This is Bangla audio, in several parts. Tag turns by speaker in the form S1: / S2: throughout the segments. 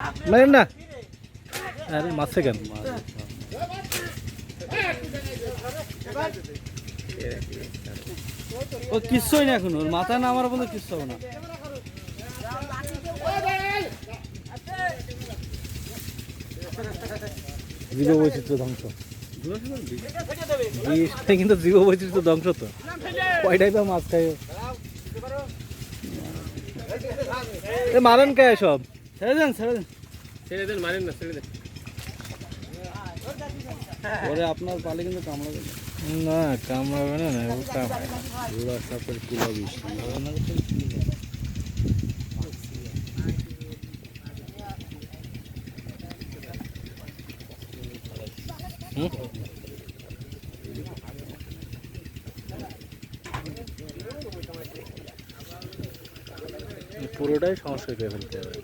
S1: মারেন না, আরে মারছে কেন? ও কিচ্ছুই না এখন, ওর মাথায় না আমার বন্ধু কিচ্ছু হবে না। জীব বৈচিত্র্য ধ্বংস, কিন্তু জীব বৈচিত্র্য ধ্বংস তো। কয়টাই বা মাছ খায়, মারেন কে সব? ছেড়ে দেন, ছেড়ে দেন,
S2: ছেড়ে দেন, মারেন না, ছেড়ে দেন।
S1: ওরে আপনার পালে কিন্তু কামড়াবে না। কামড়াবে না, ওরা সাপের কুলা বিষ। পুরোটাই সমস্যা করে ফেলতে হবে।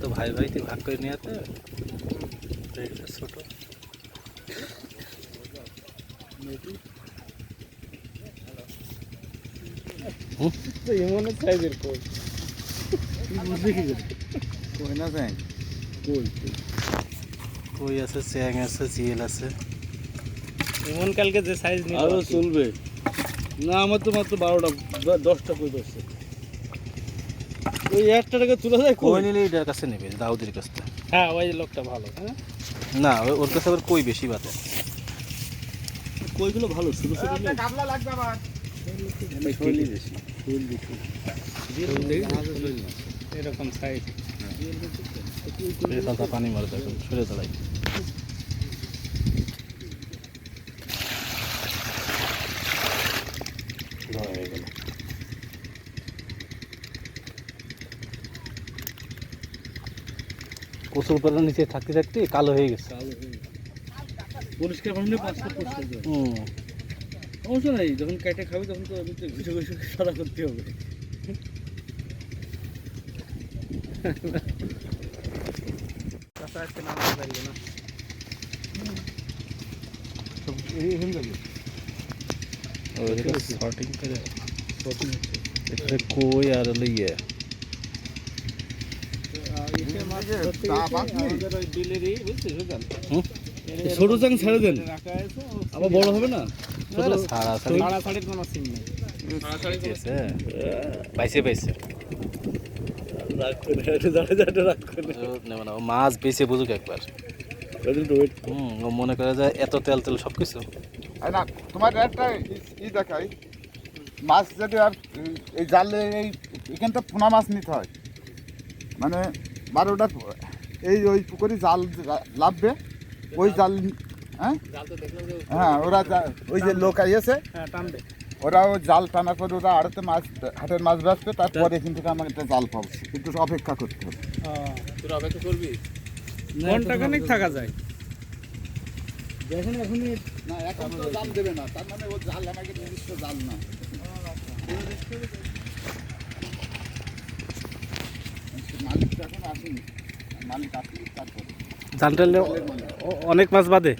S1: তো ভাই ভাইতে ভাগ করে নিয়ে আসতে ছোট
S2: এমনের সাইজের কই
S1: বুঝলি কি করে?
S2: কই না যায়,
S1: কই আছে, চ্যাং আছে, জিএল আছে।
S2: এমন কালকে যে সাইজ নিয়ে
S1: আরো চলবে না, আমার তো মাত্র 12টা 10টা কই ধরছে। ওই 1 টাকা তুলে যায়, কই নিলে এটার কাছে নেবে, দাউদের কাছে।
S2: হ্যাঁ, ওই লোকটা ভালো। হ্যাঁ
S1: না, ওর কাছে আবার কই বেশি বাতে। কইগুলো ভালো, ছোট ছোট
S2: গাবলা লাগবে আবার।
S1: শৈলী বেশি,
S2: এরকম সাইজ
S1: পানি মারে তখন সরে দাঁড়াই। হয়ে গেল। কচুর পাতার নিচে থাকতে থাকতে কালো হয়ে গেছে। পরিষ্কার ভাবলে পাঁচটা পরিষ্কার। সমস্যা নাই, যখন কেটে খাবি তখন তো ঘুষে ঘুষে সাদা করতে হবে। কই আর ইয়ে ছোট চাং ছেড়ে দেন, আবার বড় হবে না। পাইছে পাইছে, মাছ বেছে বুঝুক একবার। ও মনে করে যে এত তেল তেল সবকিছু।
S3: তোমার একটা ই দেখাই, মাছ যদি আর এই জালে এখানটা পোনা মাছ নিতে হয়, মানে 12টা এই ওই পুকুরে জাল লাভবে, ওই জাল। হ্যাঁ, ওরা ওই যে লোক আইয়েছে, ওরা ওই জাল টানা করে ওরা আড়তে মাছ, হাটের মাছ বেচবে, তারপরে এখান থেকে আমাকে একটা জাল পাবো, কিন্তু অপেক্ষা করতে হবে।
S2: তোর অপেক্ষা করবি, ঘন্টাখানেক থাকা যায়।
S1: দেখেন এখন
S3: না, এখন তো জাল দেবে না, তার মানে ও জাল আমাকে নির্দিষ্ট জাল না। মালিক তো এখন আসেনি, মালিক আসলে তারপরে
S1: জাল টানলে অনেক মাছ বাদে।